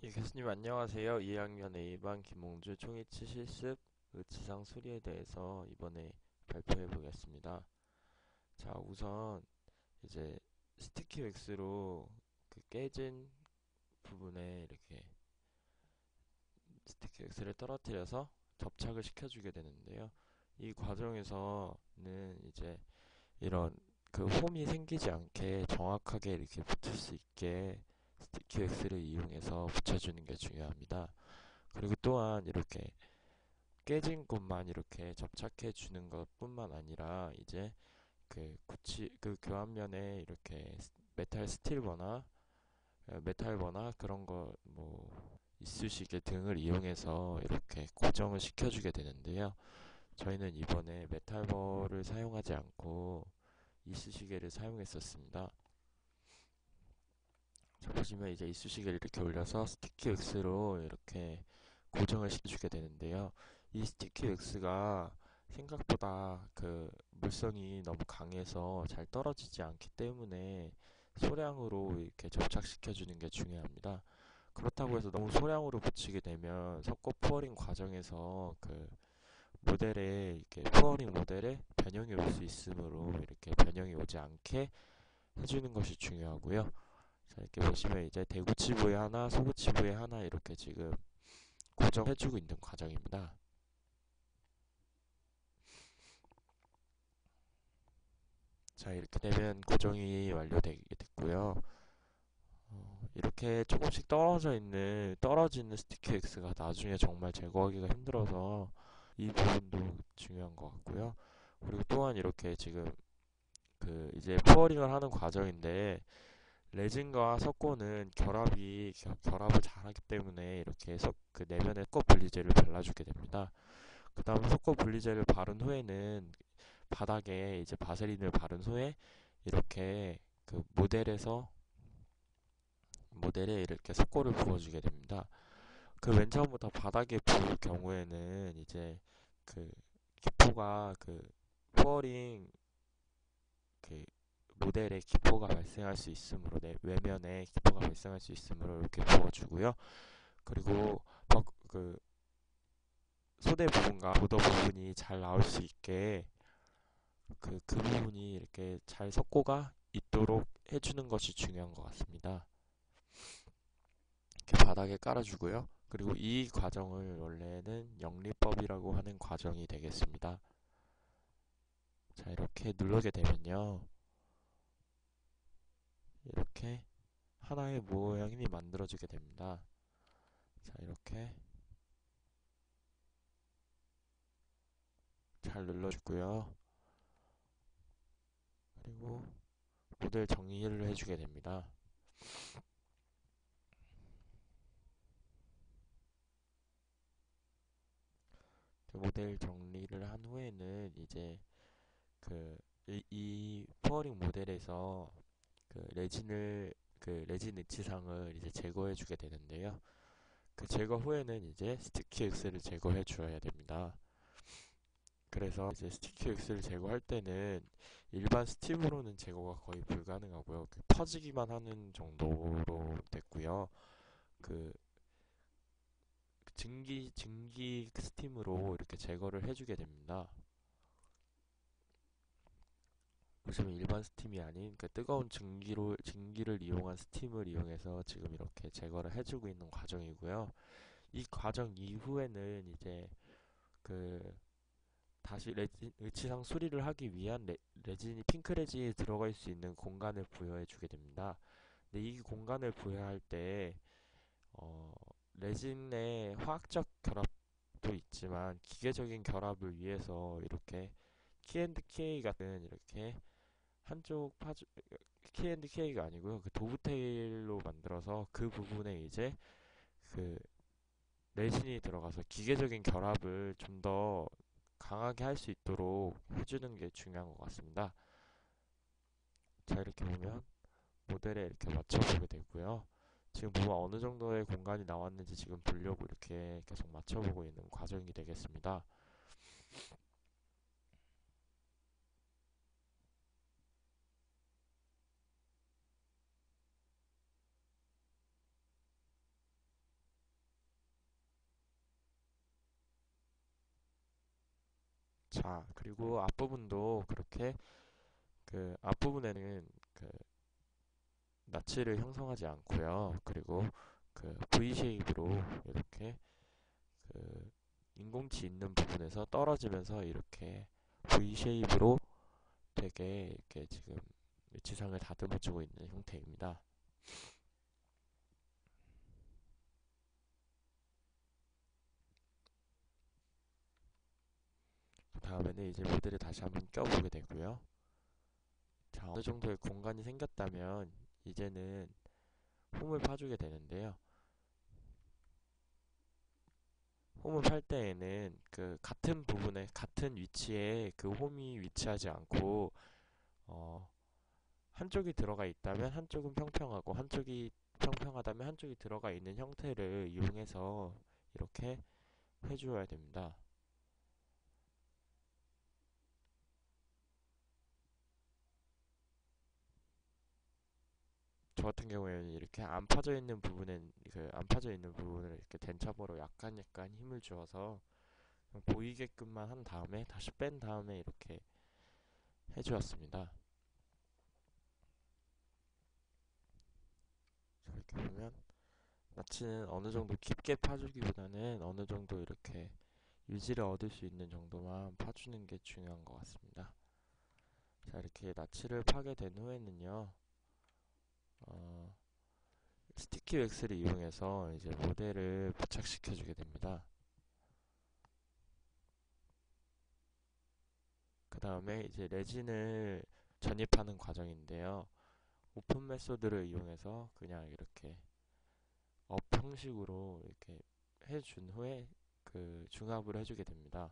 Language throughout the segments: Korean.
예, 교수님 안녕하세요. 2학년 A반 김홍주 총이치 실습 의치상 수리에 대해서 이번에 발표해 보겠습니다. 자, 우선 이제 스티키 왁스로 그 깨진 부분에 이렇게 스티키 왁스를 떨어뜨려서 접착을 시켜주게 되는데요. 이 과정에서는 이제 이런 그 홈이 생기지 않게 정확하게 이렇게 붙을 수 있게 스티키 왁스를 이용해서 붙여주는 게 중요합니다. 그리고 또한 이렇게 깨진 곳만 이렇게 접착해 주는 것뿐만 아니라 이제 그 교환면에 이렇게 메탈 스틸버나 메탈버나 그런 거 뭐 이쑤시개 등을 이용해서 이렇게 고정을 시켜주게 되는데요. 저희는 이번에 메탈버를 사용하지 않고 이쑤시개를 사용했었습니다. 자, 보시면 이제 이쑤시개를 이렇게 올려서 스티키 왁스로 이렇게 고정을 시켜주게 되는데요. 이 스티키 왁스가 생각보다 그 물성이 너무 강해서 잘 떨어지지 않기 때문에 소량으로 이렇게 접착시켜주는 게 중요합니다. 그렇다고 해서 너무 소량으로 붙이게 되면 석고 푸어링 과정에서 그 모델에 이렇게 푸어링 모델에 변형이 올 수 있으므로 이렇게 변형이 오지 않게 해주는 것이 중요하고요. 자, 이렇게 보시면 이제 대구치부에 하나, 소구치부에 하나 이렇게 지금 고정해주고 있는 과정입니다. 자, 이렇게 되면 고정이 완료되게 됐고요. 이렇게 조금씩 떨어지는 스티키 X가 나중에 정말 제거하기가 힘들어서 이 부분도 중요한 것 같고요. 그리고 또한 이렇게 지금 그 이제 푸어링을 하는 과정인데 레진과 석고는 결합을 잘하기 때문에 이렇게 그 내면에 석고 분리제를 발라주게 됩니다. 그 다음 석고 분리제를 바른 후에는 바닥에 이제 바세린을 바른 후에 이렇게 그 모델에 이렇게 석고를 부어주게 됩니다. 그 맨 처음부터 바닥에 부을 경우에는 이제 그 기포가 그 푸어링 그 모델에 기포가 발생할 수 있으므로 외면에 기포가 발생할 수 있으므로 이렇게 부어주고요. 그리고 그 소대 부분과 보더 부분이 잘 나올 수 있게 그 부분이 이렇게 잘 석고가 있도록 해주는 것이 중요한 것 같습니다. 이렇게 바닥에 깔아주고요. 그리고 이 과정을 원래는 영리법이라고 하는 과정이 되겠습니다. 자, 이렇게 누르게 되면요. 이렇게 하나의 모양이 만들어지게 됩니다. 자, 이렇게 잘 눌러주고요. 그리고 모델 정리를 해주게 됩니다. 그 모델 정리를 한 후에는 이제 이 푸어링 모델에서 레진 의치상을 이제 제거해 주게 되는데요. 그 제거 후에는 이제 스티키 엑스를 제거해 주어야 됩니다. 그래서 이제 스티키 엑스를 제거할 때는 일반 스팀으로는 제거가 거의 불가능하고요. 퍼지기만 하는 정도로 됐고요. 그 증기 스팀으로 이렇게 제거를 해주게 됩니다. 보시면 일반 스팀이 아닌 그 뜨거운 증기를 이용한 스팀을 이용해서 지금 이렇게 제거를 해주고 있는 과정이고요. 이 과정 이후에는 이제 그 다시 의치상 수리를 하기 위한 레진이 핑크 레진이 들어갈 수 있는 공간을 부여해 주게 됩니다. 근데 이 공간을 부여할 때 어, 레진의 화학적 결합도 있지만 기계적인 결합을 위해서 이렇게 K&K 같은 이렇게 한쪽 파주 K&K가 아니고요. 그 도브테일로 만들어서 그 부분에 이제 그 레진이 들어가서 기계적인 결합을 좀 더 강하게 할 수 있도록 해주는 게 중요한 것 같습니다. 자, 이렇게 보면 모델에 이렇게 맞춰보게 되고요. 지금 보면 어느 정도의 공간이 나왔는지 지금 보려고 이렇게 계속 맞춰보고 있는 과정이 되겠습니다. 자, 그리고 앞부분도 그렇게 그 앞부분에는 그 나치를 형성하지 않고요. 그리고 그 V 쉐입으로 이렇게 그 인공치 있는 부분에서 떨어지면서 이렇게 V 쉐입으로 되게 이렇게 지금 지상을 다듬어주고 있는 형태입니다. 그 다음에는 이제 모델을 다시 한번 껴보게 되고요. 자, 어느 정도의 공간이 생겼다면 이제는 홈을 파주게 되는데요. 홈을 팔 때에는 그 같은 부분에 같은 위치에 그 홈이 위치하지 않고 어, 한쪽이 들어가 있다면 한쪽은 평평하고 한쪽이 평평하다면 한쪽이 들어가 있는 형태를 이용해서 이렇게 해주어야 됩니다. 저 같은 경우에는 이렇게 안 파져 있는 부분엔 그 안 파져 있는 부분을 이렇게 덴처버로 약간 힘을 주어서 보이게끔만 한 다음에 다시 뺀 다음에 이렇게 해주었습니다. 자, 이렇게 보면 나치는 어느 정도 깊게 파주기보다는 어느 정도 이렇게 유지를 얻을 수 있는 정도만 파주는 게 중요한 것 같습니다. 자, 이렇게 나치를 파게 된 후에는요, 어, 스티키 웩스를 이용해서 이제 모델을 부착시켜 주게 됩니다. 그 다음에 이제 레진을 전입하는 과정인데요. 오픈 메소드를 이용해서 그냥 이렇게 업 형식으로 이렇게 해준 후에 그 중합을 해주게 됩니다.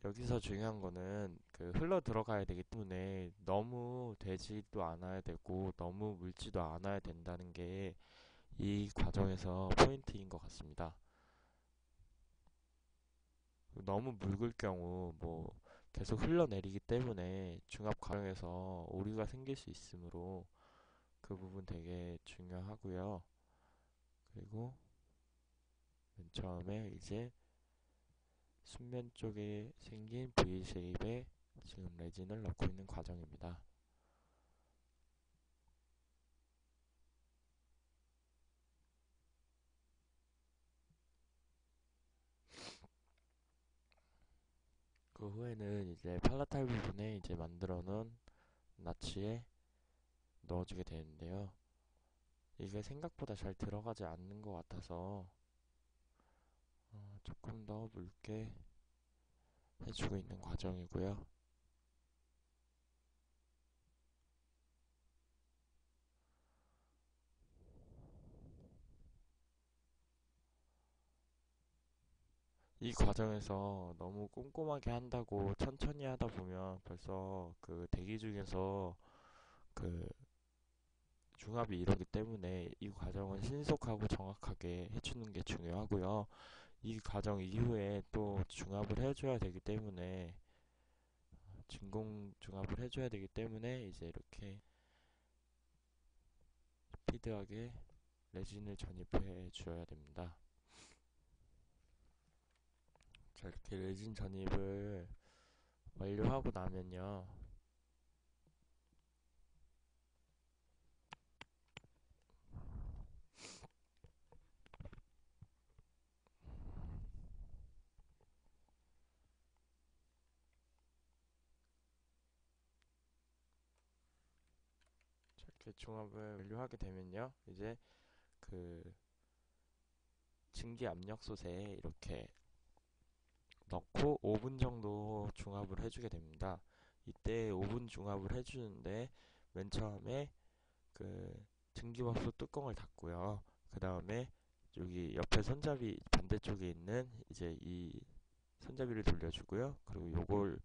여기서 중요한 거는 그 흘러 들어가야 되기 때문에 너무 되지도 않아야 되고 너무 묽지도 않아야 된다는 게 이 과정에서 포인트인 것 같습니다. 너무 묽을 경우 뭐 계속 흘러내리기 때문에 중합 과정에서 오류가 생길 수 있으므로 그 부분 되게 중요하고요. 그리고 맨 처음에 이제 순면 쪽에 생긴 V 쉐입에 지금 레진을 넣고 있는 과정입니다. 그 후에는 이제 팔라탈 부분에 이제 만들어 놓은 나치에 넣어주게 되는데요. 이게 생각보다 잘 들어가지 않는 것 같아서 조금 더 묽게 해주고 있는 과정이고요. 이 과정에서 너무 꼼꼼하게 한다고 천천히 하다 보면 벌써 그 대기 중에서 그 중합이 이러기 때문에 이 과정은 신속하고 정확하게 해주는 게 중요하고요. 이 과정 이후에 또 중합을 해줘야 되기 때문에 진공 중합을 해줘야 되기 때문에 이제 이렇게 스피드하게 레진을 전입해 주어야 됩니다. 자, 이렇게 레진 전입을 완료하고 나면요. 자, 이렇게 중합을 완료하게 되면요. 이제 그 증기 압력솥에 이렇게 넣고 5분 정도 중합을 해주게 됩니다. 이때 5분 중합을 해주는데 맨 처음에 그 증기밥솥 뚜껑을 닫고요. 그 다음에 여기 옆에 손잡이 반대쪽에 있는 이제 이 손잡이를 돌려주고요. 그리고 요걸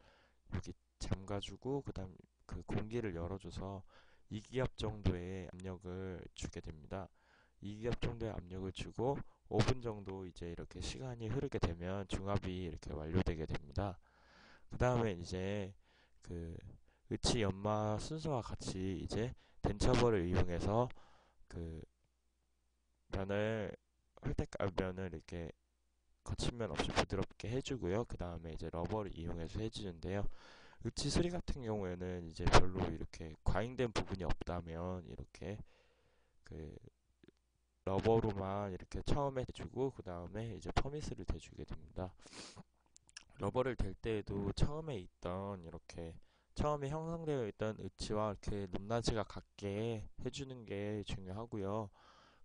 여기 잠가주고 그다음 그 공기를 열어줘서 2기압 정도의 압력을 주게 됩니다. 2기압 정도의 압력을 주고 5분 정도 이제 이렇게 시간이 흐르게 되면 중압이 이렇게 완료되게 됩니다. 그 다음에 이제 그 의치 연마 순서와 같이 이제 덴처벌을 이용해서 그 면을 면을 이렇게 거침면 없이 부드럽게 해주고요. 그 다음에 이제 러버를 이용해서 해주는데요. 으치 수리 같은 경우에는 이제 별로 이렇게 과잉된 부분이 없다면 이렇게 그 러버로만 이렇게 처음에 대주고 그 다음에 이제 퍼미스를 대주게 됩니다. 러버를 댈 때에도 처음에 있던 이렇게 처음에 형성되어 있던 으치와 이렇게 높낮이가 같게 해주는 게 중요하고요.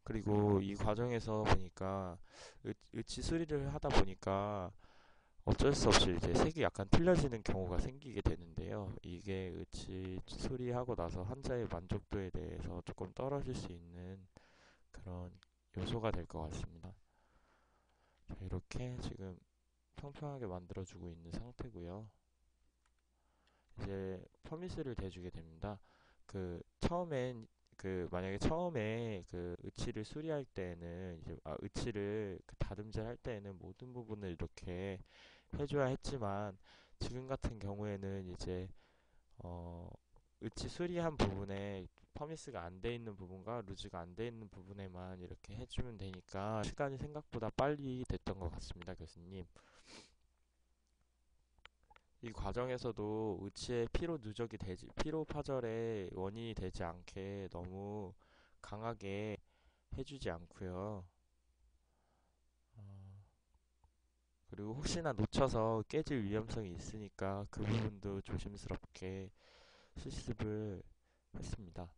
그리고 이 과정에서 보니까 으치 수리를 하다 보니까 어쩔 수 없이 이제 색이 약간 틀려지는 경우가 생기게 되는데요. 이게 으치 수리하고 나서 환자의 만족도에 대해서 조금 떨어질 수 있는 그런 요소가 될 것 같습니다. 자, 이렇게 지금 평평하게 만들어주고 있는 상태고요. 이제 퍼미스를 대주게 됩니다. 처음엔 만약에 처음에 그 의치를 수리할 때에는 이제 의치를 다듬질 할 때에는 모든 부분을 이렇게 해줘야 했지만 지금 같은 경우에는 이제 어 의치 수리한 부분에 퍼미스가 안 돼 있는 부분과 루즈가 안 돼 있는 부분에만 이렇게 해주면 되니까 시간이 생각보다 빨리 됐던 것 같습니다, 교수님. 이 과정에서도 의치의 피로 파절의 원인이 되지 않게 너무 강하게 해주지 않고요. 어, 그리고 혹시나 놓쳐서 깨질 위험성이 있으니까 그 부분도 조심스럽게 실습을 했습니다.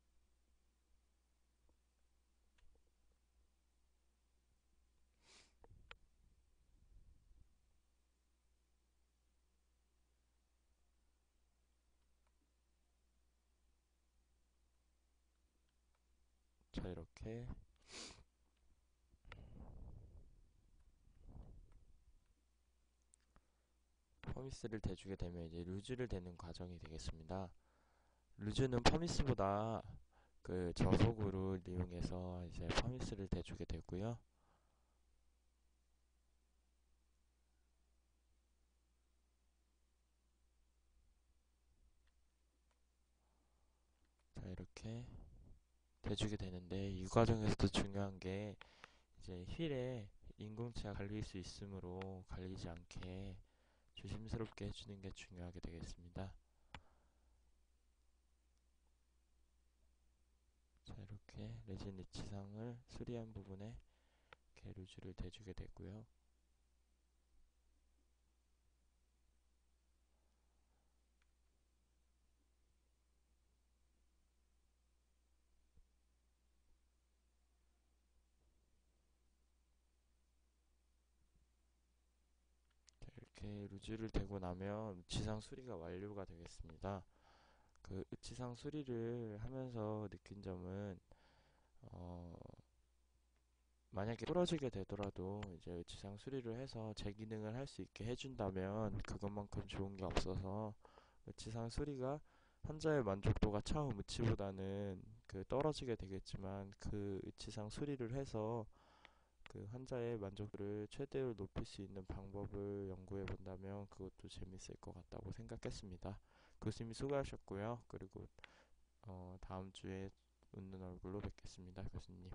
자, 이렇게 퍼미스를 대주게 되면 이제 루즈를 대는 과정이 되겠습니다. 루즈는 퍼미스보다 저속으로 이용해서 이제 퍼미스를 대주게 되고요. 자, 이렇게 대주게 되는데 이 과정에서도 중요한 게 이제 휠에 인공치가 갈릴 수 있으므로 갈리지 않게 조심스럽게 해주는 게 중요하게 되겠습니다. 자, 이렇게 레진 리치상을 수리한 부분에 게루즈를 대주게 되고요. 자, 이렇게 루즈를 대고 나면 우치상 수리가 완료가 되겠습니다. 그 우치상 수리를 하면서 느낀 점은 어, 만약에 부러지게 되더라도 이제 의치상 수리를 해서 재기능을 할 수 있게 해준다면 그것만큼 좋은 게 없어서 의치상 수리가 환자의 만족도가 처음 의치보다는 떨어지게 되겠지만 그 의치상 수리를 해서 그 환자의 만족도를 최대로 높일 수 있는 방법을 연구해 본다면 그것도 재밌을 것 같다고 생각했습니다. 교수님이 수고하셨고요. 그리고 다음 주에 웃는 얼굴로 뵙겠습니다, 교수님.